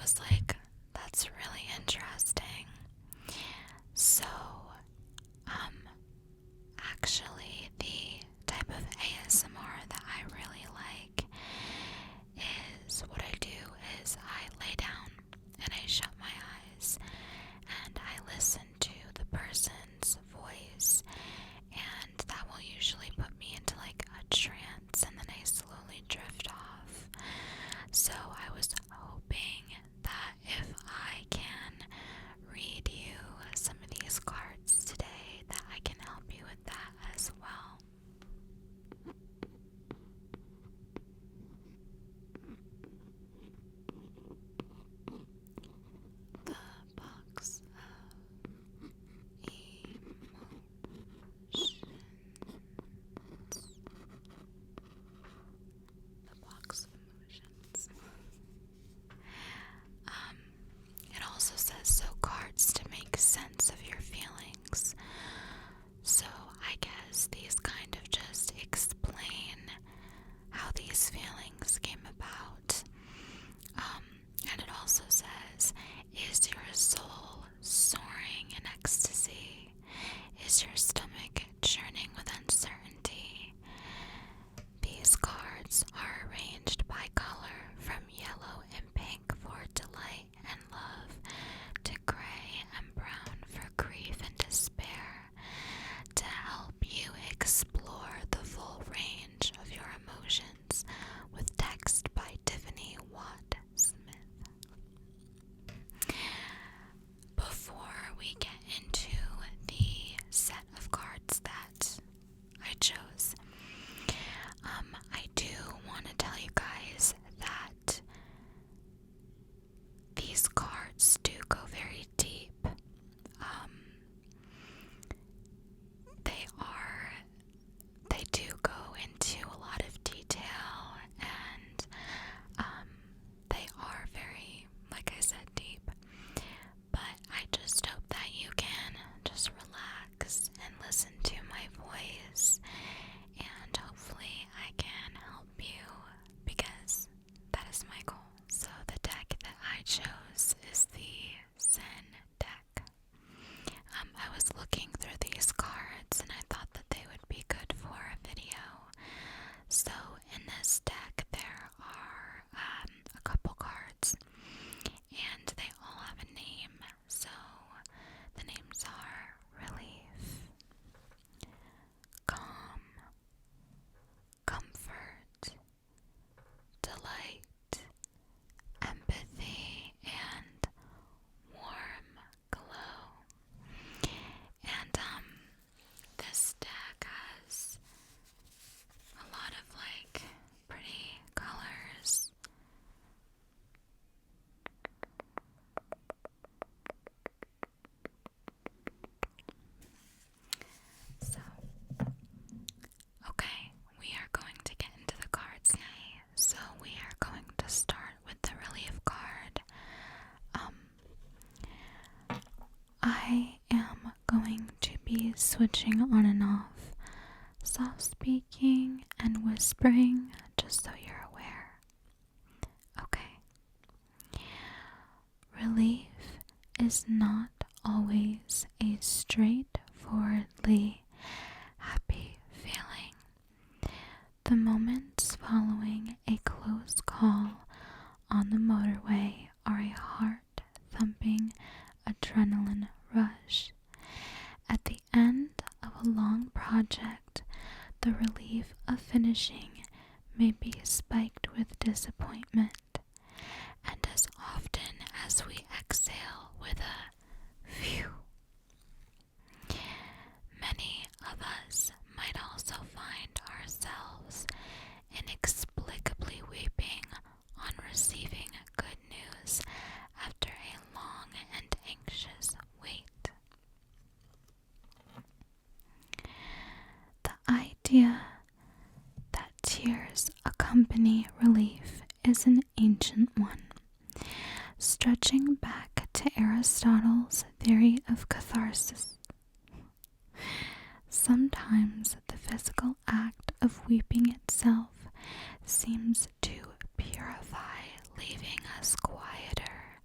was like, that's really interesting. So, actually, the type of ASMR that I really like is what I do is I lay down and I shut my eyes and I listen to the person's voice, and that will usually put me into like a trance, and then I slowly drift off. So I was hoping that if I can read you some of these cards today, that I can help you with that as well. The box of emotions. The box of emotions. It also says, so cards to make sense of your feelings. So I guess these kind of just explain how these feelings came about. And it also says, is your soul soaring in ecstasy? Is your stomach churning with uncertainty? These cards are arranged by color from yellow and pink for delight and love to gray and brown for grief and despair, to help you explore the full range of your emotions, with text by Tiffany Watt Smith. Before we get into the set of cards that I chose, I do want to tell you guys that these cards do go very deep. They do go into a lot of detail, and they are very, like I said, deep. But I just hope that you can just relax and listen to my voice, and hopefully I can help you, because that is my goal. So the deck that I chose is the Zen deck. I was looking through these cards and I thought that they would be good for a video. So in this deck there are a couple cards, and they all have a name. So the names are Relief, Calm, Comfort, Delight, Empathy, and Warm Glow. And this deck has a lot of like pretty colors. So, okay, we are going to get into the cards now. So we are going to start with the Relief card. I am going to be switching on and off, soft speaking and whispering, just so you're aware. Okay. Relief is not always a straightforwardly happy feeling. The moments following a close call on the motorway are a heart-thumping adrenaline rush. At the end of a long project, the relief of finishing may be spiked with disappointment, and as often as we exhale with a phew, many of us might also find ourselves inexplicably weeping on receiving good news after a long and anxious wait. The idea that tears accompany relief is an ancient one, stretching back to Aristotle's theory of catharsis. Sometimes the physical act of weeping itself seems to purify, leaving us quieter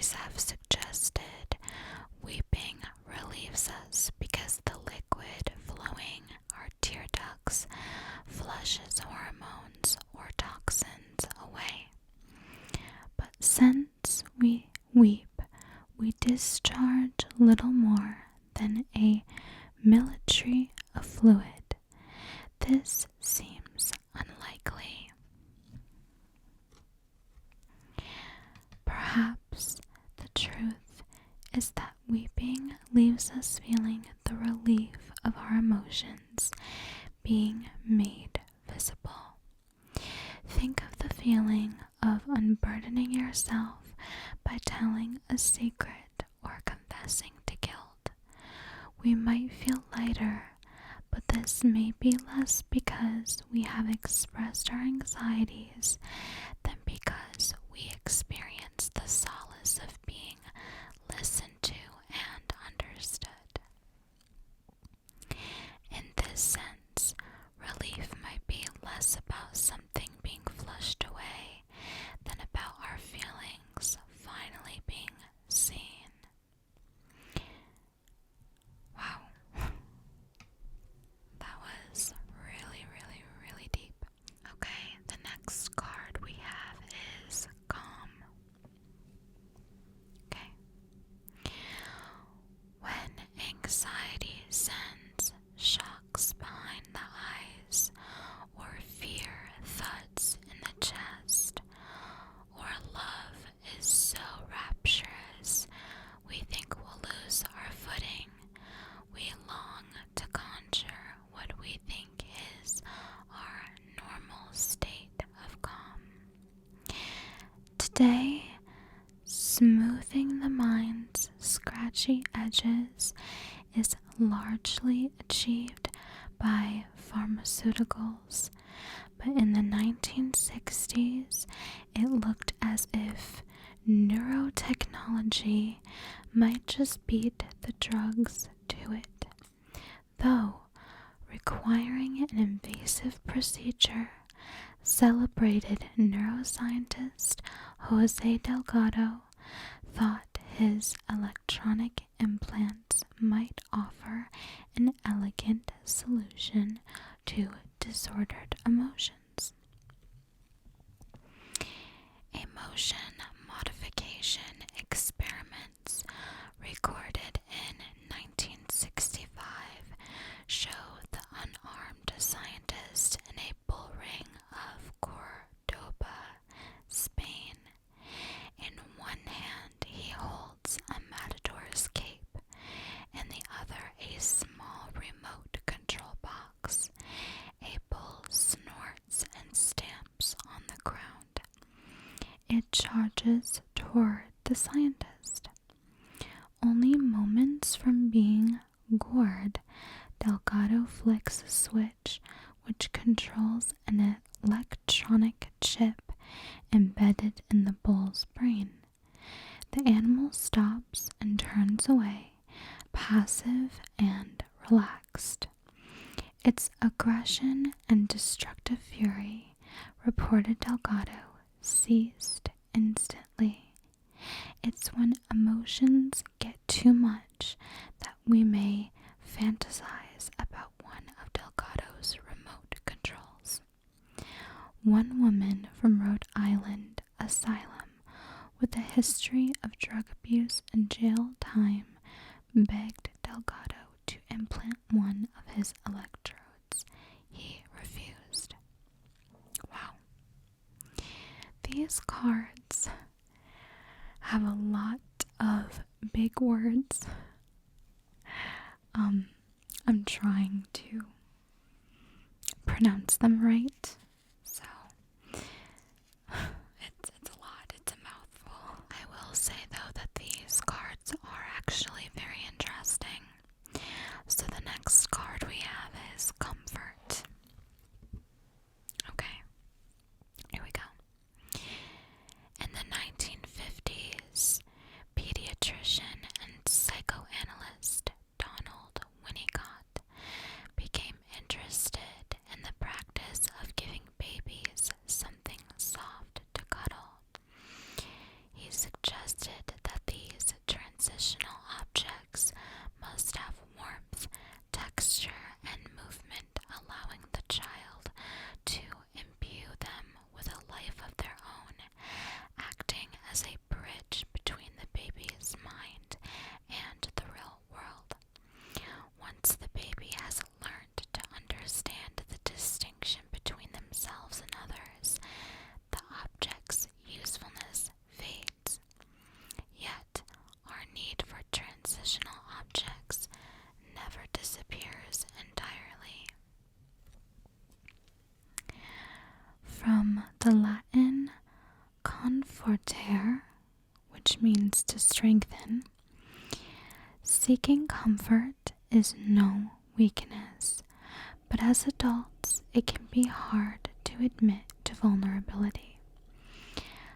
studies have suggested weeping relieves us because the liquid flowing our tear ducts flushes hormones or toxins away. But since we weep, we discharge little more than a milliliter of fluid. This seems unlikely. Perhaps the truth is that weeping leaves us feeling the relief of our emotions being made visible. Think of the feeling of unburdening yourself by telling a secret or confessing to guilt. We might feel lighter, but this may be less because we have expressed our anxieties than because we experience the solace of being listened to and understood. In this sense, relief might be less about something being flushed away than about our feelings finally being seen. Wow. That was really, really, really deep. Okay, the next card we have is calm. Okay. When anxiety sends shocks behind the eyes, or fear thuds in the chest, or love is so rapturous we think we'll lose our footing, we long to conjure what we think is our normal state of calm. Today, smoothing the mind's scratchy edges is largely achieved by pharmaceuticals, but in the 1960s, it looked as if neurotechnology might just beat the drugs to it, though requiring an invasive procedure. Celebrated neuroscientist Jose Delgado thought his electronic implants might offer an elegant solution to disordered emotions. Emotion modification experiments recorded in 1965 show the unarmed scientist in a bull ring of Cordoba, Spain. In one hand he holds a matador's cape, in the other a small remote control box. A bull snorts and stamps on the ground. It charges toward the scientist. Only moments from being gored, Delgado flicks a switch which controls an electronic chip embedded in the bull's brain. The animal stops and turns away, passive and relaxed. Its aggression and destructive fury, reported Delgado, ceased instantly. It's when emotions get too much that we may fantasize about one of Delgado's remote controls. One woman from Rhode Island Asylum with a history of drug abuse and jail time begged Delgado to implant one of his electrodes. He refused. Wow. These cards have a lot of big words. I'm trying to pronounce them right, so it's a lot, it's a mouthful. I will say though that these cards are actually very interesting. So the next card we have is comfort. Okay, here we go. In the 1950s, pediatrician and psychoanalyst Donald Winnicott became interested in the practice of giving conforter, which means to strengthen. Seeking comfort is no weakness, but as adults, it can be hard to admit to vulnerability.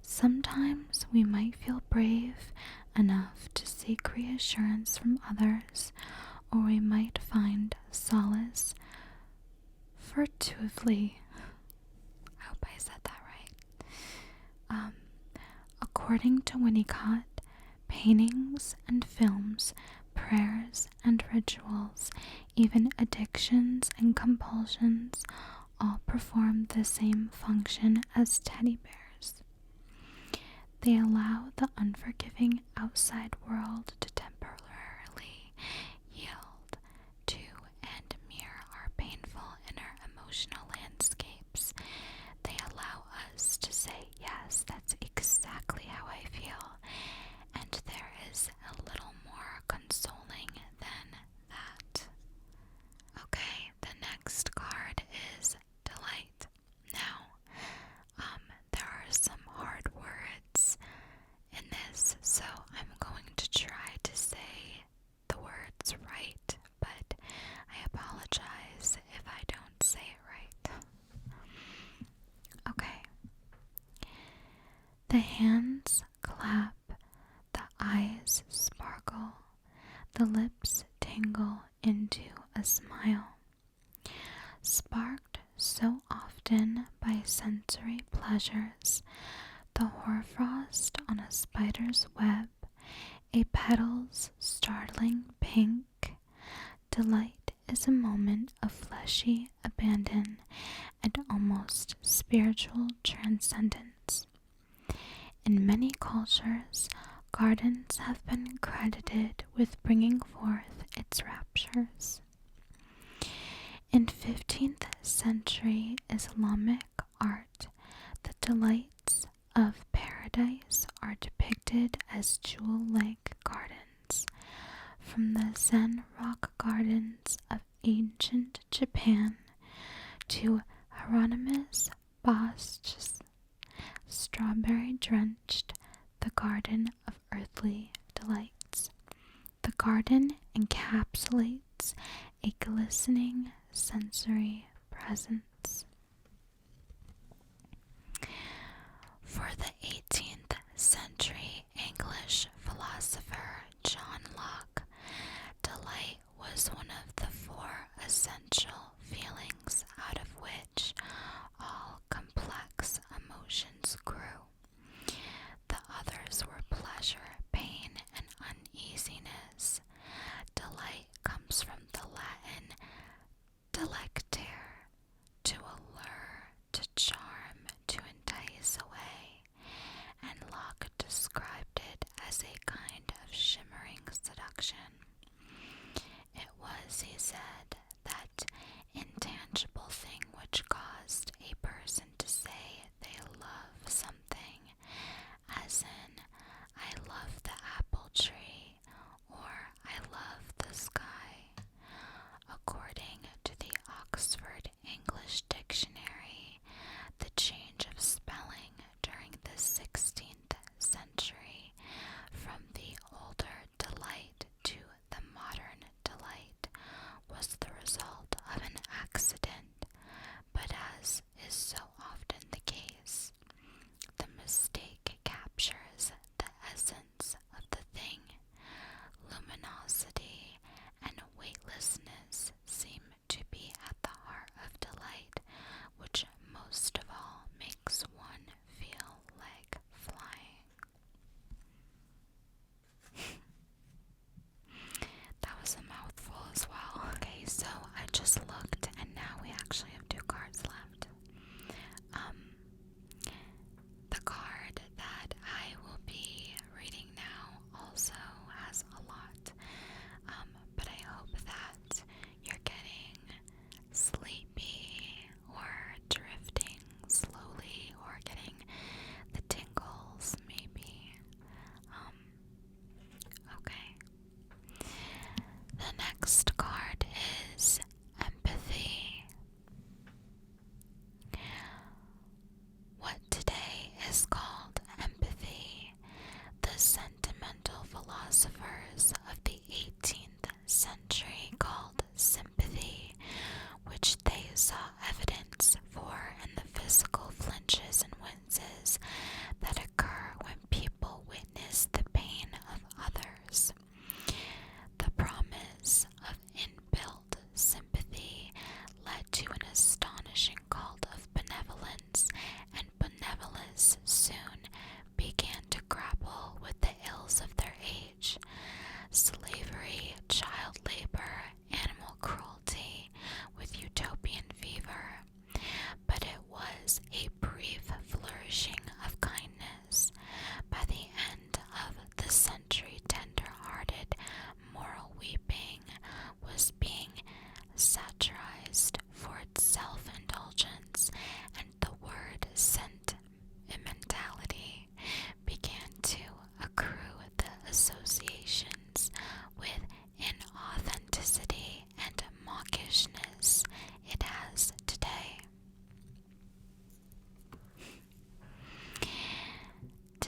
Sometimes we might feel brave enough to seek reassurance from others, or we might find solace furtively. I hope I said that right. According to Winnicott, paintings and films, prayers and rituals, even addictions and compulsions, all perform the same function as teddy bears. They allow the unforgiving outside world to temporarily yield to and mirror our painful inner emotional landscapes. They allow us to say, yes, that's exactly how I feel, and there is a little more consoling than that. Okay, the next card is delight. Now, there are some hard words in this, so I'm going to try to say the words right, but I apologize if I don't say it right. Okay. The hands clap, the eyes sparkle, the lips tingle into a smile. Sparked so often by sensory pleasures, the hoarfrost on a spider's web, a petal's startling pink. Delight is a moment of fleshy abandon and almost spiritual transcendence. In many cultures, gardens have been credited with bringing forth its raptures. In 15th century Islamic art, the delights of paradise are depicted as jewel-like gardens. From the Zen rock gardens of ancient Japan to Hieronymus Bosch's strawberry-drenched The Garden of Earthly Delights. The garden encapsulates a glistening sensory presence. For the 18th century English philosopher John Locke, delight was one of the four essential feelings out of which all complex emotions grew. The others were pleasure, pain, and uneasiness. Delight comes from the Latin delectare, to allure, to charm, to entice away, and Locke described it as a kind of shimmering seduction. It was, he said, that intangible thing which caused a person to say they love something, as in, I love the apple tree, or I love the sky. According to the Oxford English Dictionary, the change of spelling during the 16th century from the older delight to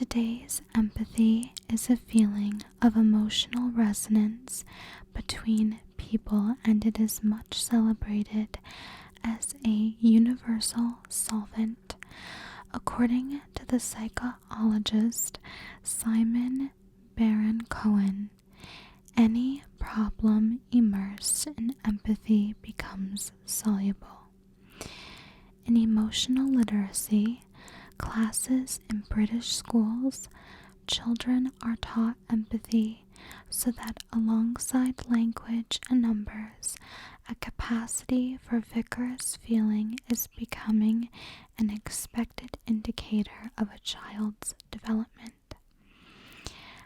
Today's empathy is a feeling of emotional resonance between people, and it is much celebrated as a universal solvent. According to the psychologist Simon Baron-Cohen, any problem immersed in empathy becomes soluble. In emotional literacy classes in British schools, children are taught empathy so that alongside language and numbers, a capacity for vigorous feeling is becoming an expected indicator of a child's development.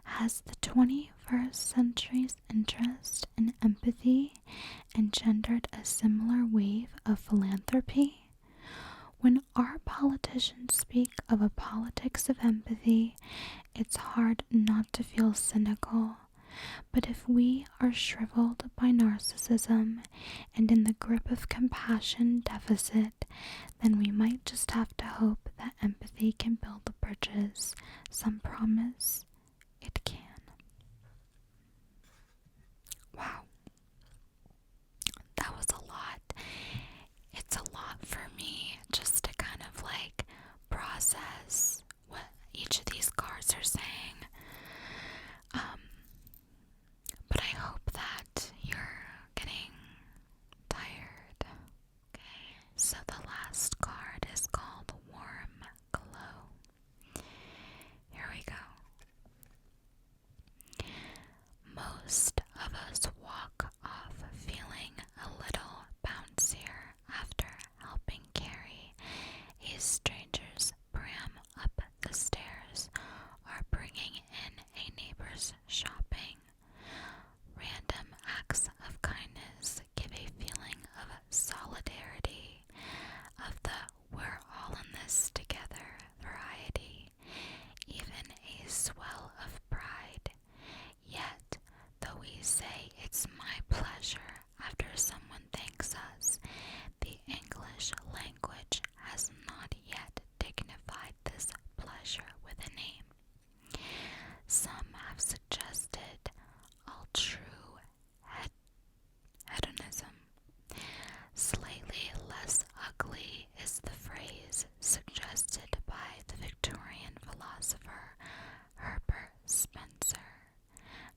Has the 21st century's interest in empathy engendered a similar wave of philanthropy? When our politicians speak of a politics of empathy, it's hard not to feel cynical. But if we are shriveled by narcissism and in the grip of compassion deficit, then we might just have to hope that empathy can build the bridges. Some promise it can. Wow. That was a lot. It's a lot for me just to kind of process what each of these cards are saying. But I hope that you're getting tired. Okay, so the last card is called Warm Glow. Here we go. Most of us walk off feeling a little bouncier after helping carry a stranger's pram up the stairs or bringing in a neighbor's shopping. Random acts of kindness give a feeling of solidarity, of the we're all in this together variety, even a swell of pride. Yet, though we say it's my pleasure after someone thanks us, the English language has not yet dignified this pleasure with a name. Some have suggested all true hedonism. Slightly less ugly is the phrase suggested by the Victorian philosopher Herbert Spencer,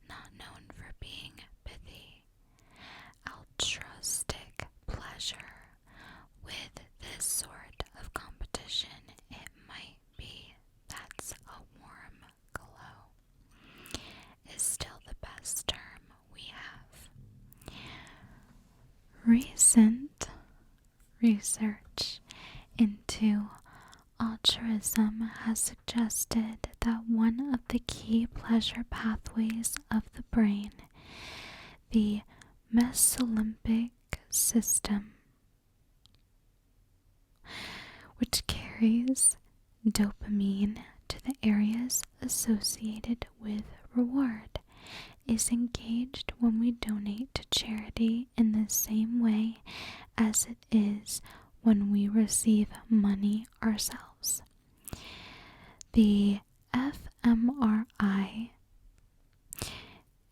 not known for being pithy. Altruistic pleasure. With this sort of competition, it might be that's a warm glow, is still the best term we have. Recent research into altruism has suggested that one of the key pleasure pathways of the brain, the mesolimbic system, which carries dopamine to the areas associated with reward, is engaged when we donate to charity in the same way as it is when we receive money ourselves. The fMRI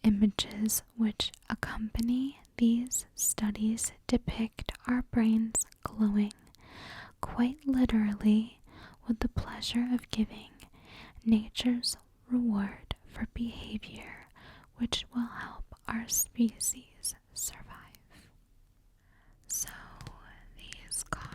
images which accompany these studies depict our brains glowing, quite literally, with the pleasure of giving, nature's reward for behavior which will help our species survive. So these cards